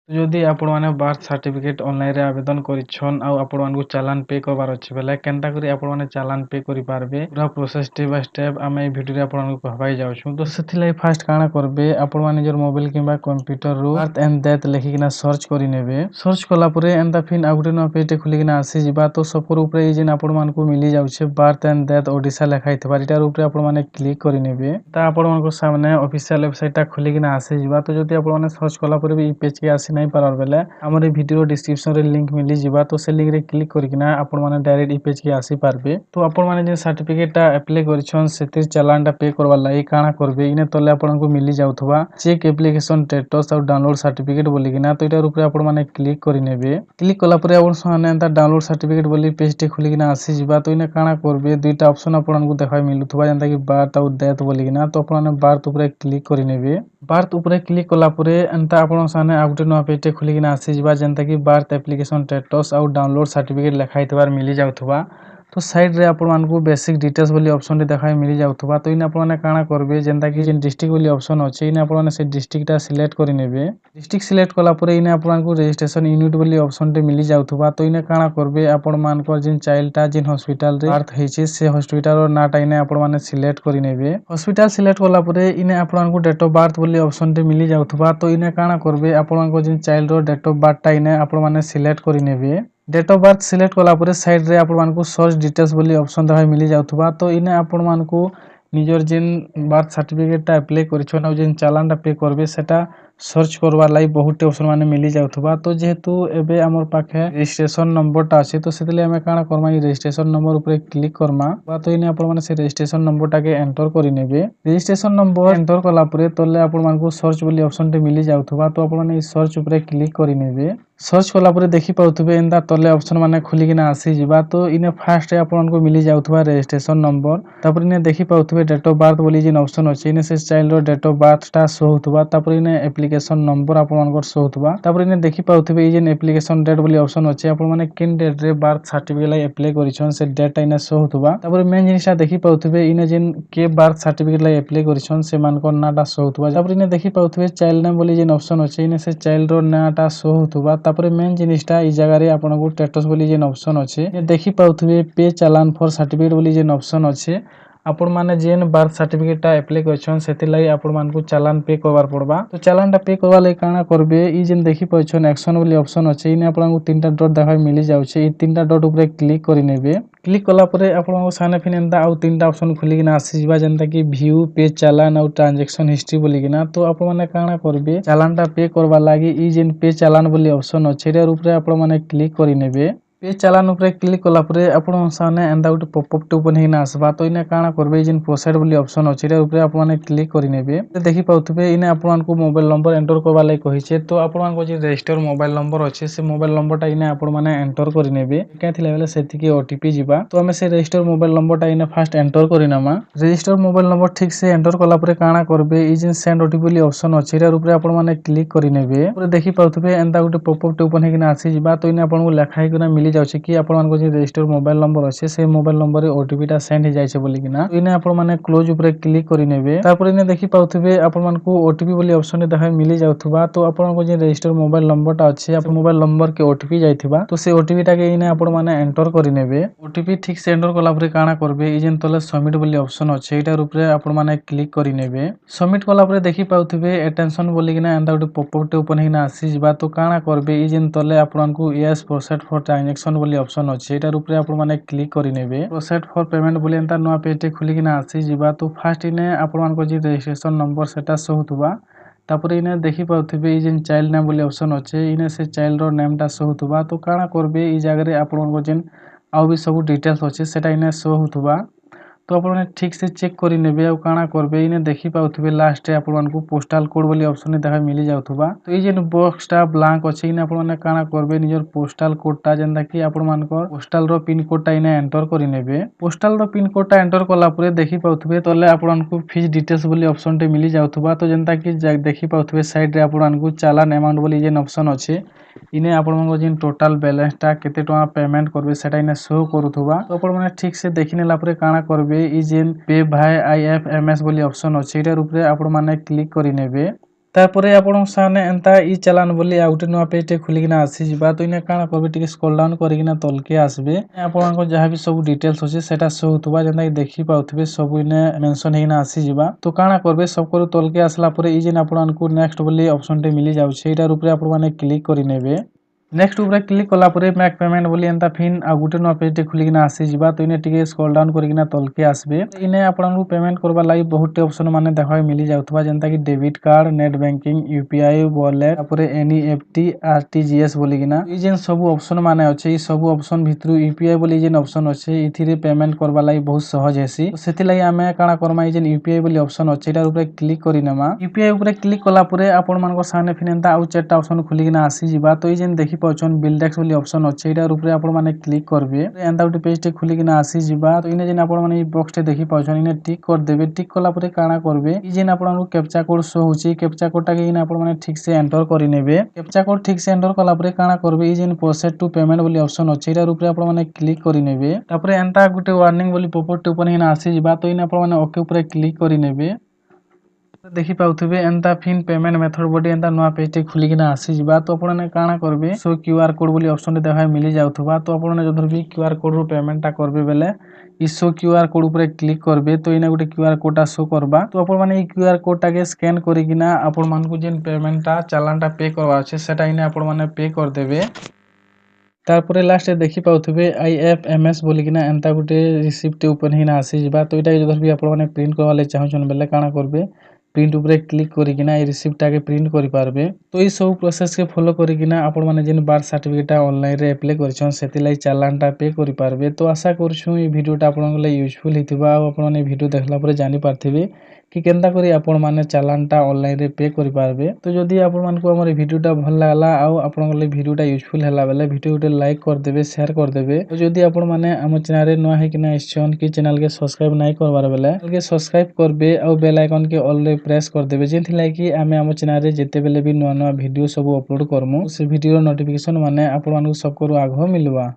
ଯଦି ଆପଣମାନେ birth certificate ଅନଲାଇନ୍‌ରେ ଆବେଦନ କରିଛନ୍ ଆଉ ଆପଣମାନଙ୍କୁ ଚାଲାନ୍ ପେ କରବାର୍ ଅଛି ବେଲେ କେନ୍ତା କରି ଆପଣମାନେ ଚାଲାନ୍ ପେ କରିପାରବେ ପୁରା ପ୍ରୋସେସ୍ ଷ୍ଟେପ୍ ବାଇ ଷ୍ଟେପ୍ ଆମେ ଏଇ ଭିଡିଓରେ ଆପଣମାନଙ୍କୁ କହିବାକେ ଯାଉଛୁଁ। ତ ସେଥିଲାଗି ଫାର୍ଷ୍ଟ କାଣା କରବେ ଆପଣମାନେ ନିଜର ମୋବାଇଲ୍ କିମ୍ବା କମ୍ପ୍ୟୁଟରରୁ ବାର୍ଥ ଏଣ୍ଡ ଡେଥ୍ ଲେଖିକିନା ସର୍ଚ୍ଚ କରିନେବେ। ସର୍ଚ୍ଚ କଲା ପରେ ଏନ୍ତା ଫିନ୍ ଆଉ ଗୁଟେ ନୂଆ ପେଜଟେ ଖୁଲିକିନା ଆସିଯିବା। ତ ସବକର୍ ଉପରେ ଏଇ ଯେନ୍ ଆପଣମାନଙ୍କୁ ମିଲିଯାଉଛେ ବାର୍ଥ ଏଣ୍ଡ ଡେଥ୍ ଓଡିଶା ଲେଖା ହେଇଥିବା ଏଇଟାର ଉପରେ ଆପଣମାନେ କ୍ଲିକ୍ କରିନେବେ। ତା ଆପଣମାନଙ୍କ ସାମନେ ଅଫିସିଆଲ୍ ୱେବସାଇଟଟା ଖୋଲିକିନା ଆସିଯିବା। ତ ଯଦି ଆପଣମାନେ ସର୍ଚ୍ଚ କଲା ପରେ ବି ଇ ପେଜକେ ଆସି ନାଇଁ ପାରବାର୍ ବେଲେ ଆମର ଏଇ ଭିଡିଓ ଡିସ୍କ୍ରିପ୍ସନରେ ଲିଙ୍କ୍ ମିଲିଯିବା। ତ ସେ ଲିଙ୍କରେ କ୍ଲିକ୍ କରିକିନା ଆପଣମାନେ ଡାଇରେକ୍ଟ ଇ ପେଜକେ ଆସିପାରବେ। ତ ଆପଣମାନେ ଯେନ୍ ସାର୍ଟିଫିକେଟଟା ଆପ୍ଲାଏ କରିଛନ୍ ସେଥିର୍ ଚାଲାନଟା ପେ କରବାର୍ ଲାଗି କାଣା କରବେ ଇନେ ତଲେ ଆପଣଙ୍କୁ ମିଲି ଯାଉଥିବା ଚେକ୍ ଆପ୍ଲିକେସନ୍ ଷ୍ଟାଟସ୍ ଆଉ ଡାଉନଲୋଡ୍ ସାର୍ଟିଫିକେଟ୍ ବୋଲିକିନା ତ ଏଇଟାର ଉପରେ ଆପଣମାନେ କ୍ଲିକ୍ କରିନେବେ। କ୍ଲିକ୍ କଲା ପରେ ଆପଣ ସେମାନେ ଏନ୍ତା ଡାଉନଲୋଡ୍ ସାର୍ଟିଫିକେଟ୍ ବୋଲି ପେଜଟେ ଖୋଲିକିନା ଆସିଯିବା। ତ ଇନେ କାଣା କରବେ ଦୁଇଟା ଅପସନ୍ ଆପଣଙ୍କୁ ଦେଖବାକେ ମିଲୁଥିବା ଯେନ୍ତା କି ବାର୍ଥ ଆଉ ଡେଥ୍ ବୋଲିକିନା ତ ଆପଣମାନେ ବାର୍ଥ ଉପରେ କ୍ଲିକ୍ କରିନେବେ। ବାର୍ଥ ଉପରେ କ୍ଲିକ୍ କଲା ପରେ ଏନ୍ତା ଆପଣଙ୍କ ସାମନେ ଆଉ ଗୁଟେ ନୂଆ ପେଜଟେ ଖୋଲିକିନା ଆସିଯିବା ଯେନ୍ତା କି ବାର୍ଥ ଆପ୍ଲିକେସନ୍ ଷ୍ଟାଟସ୍ ଆଉ ଡାଉନଲୋଡ୍ ସାର୍ଟିଫିକେଟ୍ ଲେଖା ହେଇଥିବାର ମିଲି ଯାଉଥିବା। ତ ସାଇଡ୍‌ରେ ଆପଣମାନଙ୍କୁ ବେସିକ୍ ଡିଟେଲ୍ସ ବୋଲି ଅପସନ୍‌ଟେ ଦେଖାକେ ମିଲି ଯାଉଥିବା। ତ ଇନେ ଆପଣମାନେ କାଣା କରବେ ଯେନ୍ତା କି ଯେନ୍ ଡିଷ୍ଟ୍ରିକ୍ଟ ବୋଲି ଅପସନ୍ ଅଛି ଇନେ ଆପଣମାନେ ସେ ଡିଷ୍ଟ୍ରିକ୍ଟଟା ସିଲେକ୍ଟ କରିନେବେ। ଡିଷ୍ଟ୍ରିକ୍ଟ ସିଲେକ୍ଟ କଲା ପରେ ଇନେ ଆପଣଙ୍କୁ ରେଜିଷ୍ଟ୍ରେସନ୍ ୟୁନିଟ୍ ବୋଲି ଅପସନ୍‌ଟେ ମିଲି ଯାଉଥିବା। ତ ଇନେ କାଣା କରବେ ଆପଣମାନଙ୍କର ଯେନ୍ ଚାଇଲ୍ଡଟା ଯେନ୍ ହସ୍ପିଟାଲରେ ବାର୍ଥ ହେଇଛେ ସେ ହସ୍ପିଟାଲର ନାଁଟା ଇନେ ଆପଣମାନେ ସିଲେକ୍ଟ କରିନେବେ। ହସ୍ପିଟାଲ ସିଲେକ୍ଟ କଲା ପରେ ଇନେ ଆପଣଙ୍କୁ ଡେଟ୍ ଅଫ୍ ବାର୍ଥ ବୋଲି ଅପସନ୍‌ଟେ ମିଲି ଯାଉଥିବା। ତ ଇନେ କାଣା କରବେ ଆପଣଙ୍କ ଯେନ୍ ଚାଇଲ୍ଡର ଡେଟ୍ ଅଫ୍ ବାର୍ଥଟା ଇନେ ଆପଣମାନେ ସିଲେକ୍ଟ କରିନେବେ। ଡେଟ୍ ଅଫ୍ ବାର୍ଥ ସିଲେକ୍ଟ କଲା ପରେ ସାଇଡ୍‌ରେ ଆପଣମାନଙ୍କୁ ସର୍ଚ୍ଚ ଡିଟେଲ୍ସ ବୋଲି ଅପସନ୍ ଦେଖାକେ ମିଲି ଯାଉଥିବା। ତ ଇନେ ଆପଣମାନଙ୍କୁ ନିଜର ଯେନ୍ ବାର୍ଥ ସାର୍ଟିଫିକେଟଟା ଆପ୍ଲାଏ କରିଛନ୍ ଆଉ ଯେନ୍ ଚାଲାନଟା ପେ କରବେ ସେଟା ସର୍ଚ୍ଚ କରବାର୍ ଲାଗି ବହୁତଟେ ଅପସନ୍ ମାନେ ମିଲି ଯାଉଥିବା। ତ ଯେହେତୁ ଏବେ ଆମର ପାଖେ ରେଜିଷ୍ଟ୍ରେସନ୍ ନମ୍ବରଟା ଅଛି ତ ସେଥିଲାଗି ଆମେ କାଣା କରମା ଏଇ ରେଜିଷ୍ଟ୍ରେସନ୍ ନମ୍ବର ଉପରେ କ୍ଲିକ୍ କରମା। ତ ଇନେ ଆପଣମାନେ ସେ ରେଜିଷ୍ଟ୍ରେସନ୍ ନମ୍ବରଟାକେ ଏଣ୍ଟର କରିନେବେ। ରେଜିଷ୍ଟ୍ରେସନ୍ ନମ୍ବର ଏଣ୍ଟର କଲା ପରେ ତଲେ ଆପଣମାନଙ୍କୁ ସର୍ଚ୍ଚ ବୋଲି ଅପସନ୍‌ଟେ ମିଲି ଯାଉଥିବା। ତ ଆପଣମାନେ ଏଇ ସର୍ଚ୍ଚ ଉପରେ କ୍ଲିକ୍ କରିନେବେ। ସର୍ଚ୍ଚ କଲା ପରେ ଦେଖିପାରୁଥିବେ ଏନ୍ତା ତଲେ ଅପସନ୍ ମାନେ ଖୁଲିକିନା ଆସିଯିବା। ତ ଇନେ ଫାର୍ଷ୍ଟ ଆପଣଙ୍କୁ ମିଲି ଯାଉଥିବା ରେଜିଷ୍ଟ୍ରେସନ୍ ନମ୍ବର ତାପରେ ଇନେ ଦେଖିପାରୁଥିବେ ଡେଟ୍ ଅଫ୍ ବାର୍ଥ ବୋଲି ଯେନ୍ ଅପସନ୍ ଅଛି ଇନେ ସେ ଚାଇଲ୍ଡର ଡେଟ୍ ଅଫ୍ ବାର୍ଥଟା ଶୋ ହଉଥିବା। ତାପରେ ଇନେ ଆପ୍ଲିକେସନ୍ ନମ୍ବର ଆପଣମାନଙ୍କର ଶୋ ହଉଥିବା। ତାପରେ ଇନେ ଦେଖିପାରୁଥିବେ ଏଇ ଯେନ୍ ଆପ୍ଲିକେସନ୍ ଡେଟ୍ ବୋଲି ଅପସନ୍ ଅଛି ଆପଣମାନେ କେନ୍ ଡେଟ୍‌ରେ ବାର୍ଥ ସାର୍ଟିଫିକେଟ୍ ଲାଗି ଆପ୍ଲାଏ କରିଛନ୍ ସେ ଡେଟ୍‌ଟା ଇନେ ଶୋ ହଉଥିବା। ତାପରେ ମେନ୍ ଜିନିଷଟା ଦେଖିପାରୁଥିବେ ଇନେ ଯେନ୍ କିଏ ବାର୍ଥ ସାର୍ଟିଫିକେଟ୍ ଲାଗି ଆପ୍ଲାଏ କରିଛନ୍ ସେମାନଙ୍କର ନାଁଟା ଶୋ ହଉଥିବା। ତାପରେ ଇନେ ଦେଖିପାରୁଥିବେ ଚାଇଲ୍ଡ ନେମ୍ ବୋଲି ଯେନ୍ ଅପସନ୍ ଅଛି ଇନେ ସେ ଚାଇଲ୍ଡର ନାଁଟା ଶୋ ହଉଥିବା। ତାପରେ ମେନ୍ ଜିନିଷଟା ଇ ଜାଗାରେ ଆପଣଙ୍କୁ ଷ୍ଟାଟସ୍ ବୋଲି ଯେନ୍ ଅପସନ୍ ଅଛି ଦେଖିପାରୁଥିବେ ପେ ଚାଲାନ୍ ଫର୍ ସାର୍ଟିଫିକେଟ୍ ବୋଲି ଯେନ୍ ଅପସନ୍ ଅଛି ଆପଣମାନେ ଯେନ୍ ବାର୍ଥ ସାର୍ଟିଫିକେଟଟା ଆପ୍ଲାଏ କରିଛନ୍ ସେଥିଲାଗି ଆପଣମାନଙ୍କୁ ଚାଲାନ୍ ପେ କରବାର୍ ପଡ଼ବା। ତ ଚାଲାନଟା ପେ କରବାର୍ ଲାଗି କାଣା କରବେ ଇ ଯେନ୍ ଦେଖିପାରୁଛନ୍ ଆକ୍ସନ୍ ବୋଲି ଅପସନ୍ ଅଛି ଇନେ ଆପଣଙ୍କୁ ତିନଟା ଡଟ୍ ଦେଖାକେ ମିଲି ଯାଉଛେ। ଇ ତିନଟା ଡଟ୍ ଉପରେ କ୍ଲିକ୍ କରିନେବେ। କ୍ଲିକ୍ କଲା ପରେ ଆପଣଙ୍କ ସାମନେ ଫିର୍ ଏନ୍ତା ଆଉ ତିନଟା ଅପସନ୍ ଖୁଲିକିନା ଆସିଯିବା ଯେନ୍ତା କି ଭ୍ୟୁ ପେ ଚାଲାନ୍ ଆଉ ଟ୍ରାଞ୍ଜାକ୍ସନ୍ ହିଷ୍ଟ୍ରି ବୋଲିକିନା। ତ ଆପଣମାନେ କାଣା କରବେ ଚାଲାନଟା ପେ କରବାର୍ ଲାଗି ଇ ଯେନ୍ ପେ ଚାଲାନ୍ ବୋଲି ଅପସନ୍ ଅଛି ଏଟାର ଉପରେ ଆପଣମାନେ କ୍ଲିକ୍ କରିନେବେ। ପେ ଚାଲାନ୍ ଉପରେ କ୍ଲିକ୍ କଲା ପରେ ଆପଣଙ୍କ ସାମନେ ଏନ୍ତା ଗୋଟେ ପପଅପ୍ ଓପନ୍ ହେଇକିନା ଆସିବା। ତ ଇନେ କାଣା କରବେ ଏଇ ଯେନ୍ ପ୍ରୋସିଡ୍ ବୋଲି ଅପସନ୍ ଅଛି ଏଟା ଉପରେ ଆପଣମାନେ କ୍ଲିକ୍ କରିନେବେ। ଦେଖିପାରୁଥିବେ ଇନେ ଆପଣମାନଙ୍କୁ ମୋବାଇଲ୍ ନମ୍ବର ଏଣ୍ଟର କରବାର୍ ଲାଗି କହିଛେ। ତ ଆପଣଙ୍କର ଯେନ୍ ରେଜିଷ୍ଟର ମୋବାଇଲ୍ ନମ୍ବର ଅଛି ସେ ମୋବାଇଲ୍ ନମ୍ବରଟା ଇନେ ଆପଣମାନେ ଏଣ୍ଟର କରିନେବେ। କାଇଁଥିଲା ବେଲେ ସେତିକି ଓଟିପି ଯିବା। ତ ଆମେ ସେ ରେଜିଷ୍ଟର ମୋବାଇଲ୍ ନମ୍ବରଟା ଇନେ ଫାର୍ଷ୍ଟ ଏଣ୍ଟର କରିନେମା। ରେଜିଷ୍ଟର ମୋବାଇଲ୍ ନମ୍ବର ଠିକସେ ଏଣ୍ଟର କଲା ପରେ କାଣା କରବେ ଏଇ ଯେନ୍ ସେଣ୍ଡ ଓଟିପି ବୋଲି ଅପସନ୍ ଅଛି ଏଟାର ଉପରେ ଆପଣମାନେ କ୍ଲିକ୍ କରିନେବେ। ତାପରେ ଦେଖିପାରୁଥିବେ ଏନ୍ତା ଗୋଟେ ପପଅପ୍ ଟେ ଓପନ୍ ହେଇକିନା ଆସିଯିବା। ତ ଇନେ ଆପଣଙ୍କୁ ଲେଖା ହେଇକିନା ମିଲି ଯାଉଛି କି ଆପଣଙ୍କର ଯେନ୍ ରେଜିଷ୍ଟର ମୋବାଇଲ୍ ନମ୍ବର ଅଛି ସେ ମୋବାଇଲ୍ ନମ୍ବରରେ ଓଟିପିଟା ସେଣ୍ଡ ହେଇଯାଇଛେ ବୋଲିକିନା। ଇନେ ଆପଣମାନେ କ୍ଲୋଜ୍ ଉପରେ କ୍ଲିକ୍ କରିନେବେ। ତାପରେ ଇନେ ଦେଖିପାରୁଥିବେ ଆପଣମାନଙ୍କୁ ଓଟିପି ବୋଲି ଅପସନ୍‌ଟେ ଦେଖାକେ ମିଲି ଯାଉଥିବା। ତ ଆପଣଙ୍କ ଯେନ୍ ରେଜିଷ୍ଟର ମୋବାଇଲ୍ ନମ୍ବରଟା ଅଛି ସେ ମୋବାଇଲ୍ ନମ୍ବରକେ ଓଟିପି ଯାଇଥିବା। ତ ସେ ଓଟିପିଟାକେ ଇନେ ଆପଣମାନେ ଏଣ୍ଟର କରିନେବେ। ଓଟିପି ଠିକସେ ଏଣ୍ଟର କଲା ପରେ କାଣା କରବେ ଏଇ ଯେନ୍ ତଲେ ସବମିଟ୍ ବୋଲି ଅପସନ୍ ଅଛି ଏଇଟାର ଉପରେ ଆପଣମାନେ କ୍ଲିକ୍ କରିନେବେ। ସବମିଟ୍ କଲା ପରେ ଦେଖିପାରୁଥିବେ ଆଟେନସନ୍ ବୋଲିକିନା ଏନ୍ତା ଗୋଟେ ପପଅପ୍ ଟେ ଓପନ୍ ହେଇକିନା ଆସିଯିବା। ତ କାଣା କରବେ ଏଇ ଯେନ୍ ତଲେ ଆପଣଙ୍କୁ ୟେସ୍ ପ୍ରୋସିଡ୍ ଫର୍ ଟ୍ରାଞ୍ଜାକ୍ସନ୍ ବୋଲି ଅପସନ୍ ଅଛି ଏଇଟାର ଉପରେ ଆପଣମାନେ କ୍ଲିକ୍ କରିନେବେ। ପ୍ରୋସିଡ୍ ଫର୍ ପେମେଣ୍ଟ ବୋଲି ଏନ୍ତା ନୂଆ ପେଜଟେ ଖୁଲିକିନା ଆସିଯିବା। ତ ଫାର୍ଷ୍ଟ ଇନେ ଆପଣମାନଙ୍କର ଯେନ୍ ରେଜିଷ୍ଟ୍ରେସନ୍ ନମ୍ବର ସେଟା ଶୋ ହଉଥିବା। ତାପରେ ଇନେ ଦେଖିପାରୁଥିବେ ଏଇ ଯେନ୍ ଚାଇଲ୍ଡ ନେମ୍ ବୋଲି ଅପସନ୍ ଅଛି ଇନେ ସେ ଚାଇଲ୍ଡର ନେମ୍‌ଟା ଶୋ ହଉଥିବା। ତ କାଣା କରବେ ଇ ଜାଗାରେ ଆପଣଙ୍କର ଯେନ୍ ଆଉ ବି ସବୁ ଡିଟେଲ୍ସ ଅଛି ସେଟା ଇନେ ଶୋ ହଉଥିବା। ତ ଆପଣମାନେ ଠିକସେ ଚେକ୍ କରିନେବେ ଆଉ କାଣା କରବେ ଇନେ ଦେଖିପାରୁଥିବେ ଲାଷ୍ଟରେ ଆପଣମାନଙ୍କୁ ପୋଷ୍ଟାଲ କୋଡ୍ ବୋଲି ଅପସନ୍‌ଟେ ଦେଖାକେ ମିଲି ଯାଉଥିବା। ତ ଏଇ ଯେନ୍ ବକ୍ସଟା ବ୍ଲାଙ୍କ ଅଛି ଇନେ ଆପଣମାନେ କାଣା କରବେ ନିଜର ପୋଷ୍ଟାଲ କୋଡ୍‌ଟା ଯେନ୍ତା କି ଆପଣମାନଙ୍କର ପୋଷ୍ଟାଲର ପିନ୍ କୋଡ୍‌ଟା ଇନେ ଏଣ୍ଟର କରିନେବେ। ପୋଷ୍ଟାଲର ପିନ୍ କୋଡ୍‌ଟା ଏଣ୍ଟର କଲା ପରେ ଦେଖିପାରୁଥିବେ ତଲେ ଆପଣଙ୍କୁ ଫିସ୍ ଡିଟେଲ୍ସ ବୋଲି ଅପସନ୍‌ଟେ ମିଲି ଯାଉଥିବା। ତ ଯେନ୍ତା କି ଦେଖିପାରୁଥିବେ ସାଇଡ୍‌ରେ ଆପଣମାନଙ୍କୁ ଚାଲାନ୍ ଆମାଉଣ୍ଟ ବୋଲି ଯେନ୍ ଅପସନ୍ ଅଛି ଇନେ ଆପଣଙ୍କର ଯେନ୍ ଟୋଟାଲ ବାଲାନ୍ସଟା କେତେ ଟଙ୍କା ପେମେଣ୍ଟ କରବେ ସେଟା ଇନେ ଶୋ କରୁଥିବା। ତ ଆପଣମାନେ ଠିକସେ ଦେଖିନେଲା ପରେ କାଣା କରବେ ଇ ଯେନ୍ ପେ ଭାଏ ଆଇଏଫଏମଏସ୍ ବୋଲି ଅପସନ୍ ଅଛି ଏଇଟାର ଉପରେ ଆପଣମାନେ କ୍ଲିକ୍ କରିନେବେ। तारपरे आपन सामने एंता ई चालान बोली आ गुटे नुआ पेज टे खुलिकिना आसी जिबा तो इने काना करबे टिके स्क्रॉल डाउन करिकिना तलके आसबे आपनको जहाँ भी सब डिटेल्स होचे सेटा शो होतबा जेंता कि देखि पाउथबे सब इने मेंशन हेना आसी जिबा तो काना करबे सब को तलके आसला परे ई जेन आपनको नेक्स्ट बोली ऑप्शन टे मिली जाउछे एटार ऊपर आपन माने क्लिक करि नेबे नेक्स्ट ऊपर क्लिक कला परे मैक पेमेंट बोली एंता फिन आ गुटे नुआ पेज टे खुलिकिना आसी जिबा तो इने टिके स्क्रॉल डाउन करिकिना तलके आसबे इने आपनको पेमेंट करबा लागि बहुत ऑप्शन माने देखा मिली जाउथबा जेंता कि debit card net banking UPI wallet तापरे एनईएफटी आरटीजीएस बोलिकिना ई जेन सब ऑप्शन माने अछि ई सब ऑप्शन भितरु यूपीआई बोली जेन ऑप्शन अछि इथिरे पेमेंट करबा लागि बहुत सहज हेसी तो सेति लागि आमे काना करमा ई जेन यूपीआई बोली ऑप्शन अछि एटार ऊपर क्लिक करिनेमा यूपीआई ऊपर क्लिक कला परे आपन मानको सामने फिन एंता आउ चारटा ऑप्शन खुलिकिना आसी जिबा तो ई जेन देखि पाउछन बिल्डेक्स बोली ऑप्शन अछि एटार ऊपर आपन माने क्लिक करबे एंता गुटे पेज टे खुलिकिना आसी जिबा तो इने जेन आपन माने ई बॉक्स टे देखि पाउछन इने टिक कर देबे टिक कला परे काना करबे ई जेन आपन कैप्चा कोड शो होची कैप्चा कोड टा के इने आपन माने ठीक से एंटर करि नेबे कैप्चा कोड ठीक से एंटर कला परे काना करबे ई जेन प्रोसेस टू पेमेंट बोली ऑप्शन अछि एटार ऊपर आपन माने क्लिक करि नेबे तापरे एंता गुटे वार्निंग बोली पॉपअप टे ओपन हिना आसी जिबा तो इने आपन माने ओके ऊपर क्लिक करि नेबे देखि पाउथबे एंता फिन पेमेंट मेथड बोडी एंता नुआ पेज टे खुलिकिना आसी जिबा तो आपन ने काना करबे सो क्यूआर कोड बोली ऑप्शन टे देखा मिली जाउथबा तो आपन ने जदर भी क्यूआर कोड रो पेमेंट टा करबे बेले ई शो क्यूआर कोड ऊपर क्लिक करबे तो इने गुटे क्यूआर कोड टा शो करबा तो आपन माने ई क्यूआर कोड टा के स्कैन करिकिना आपन मानको जेन पेमेंट टा चालान टा पे करबा छै सेटा इने आपन माने पे कर देबे तारपरे लास्ट देखि पाउथबे आईएफएमएस बोलिकिना एंता गुटे रिसिप्ट ओपन हिना आसी जिबा तो एटा जदर भी आपन माने प्रिंट करबा ले चाहछन बेले काना करबे प्रिंट ऊपर क्लिक करिकिना ई रिसिप्ट टा के प्रिंट करि पारबे तो ई सब प्रोसेस के फॉलो करिकिना आपन माने जेन बर्थ सर्टिफिकेट ऑनलाइन रे अप्लाई करछन सेति लाई चालान टा पे करि पारबे तो आशा करछु ई वीडियो टा आपन ले यूजफुल हितबा आ आपन माने वीडियो देखला परे जानि पारथिबे कि केनता करी आपन माने चालान टा ऑनलाइन रे पे करि पारबे तो जदी आपन मानको हमर वीडियो टा भल लागला आ आपन ले वीडियो टा यूजफुल हला बेले वीडियो टे लाइक कर देबे शेयर कर देबे तो जदी आपन माने हम चैनल रे नया है कि ना इच्छन कि चैनल के सब्सक्राइब नाइ करबार बेले चैनल के सब्सक्राइब करबे आ बेल आइकन के ऑल रे प्रेस कर देबे जेंथि लागि आमे हम चैनल रे जेते बेले भी नया नया वीडियो सब अपलोड करमु से वीडियो नोटिफिकेशन माने आपन मानको सब करू आगो मिलवा।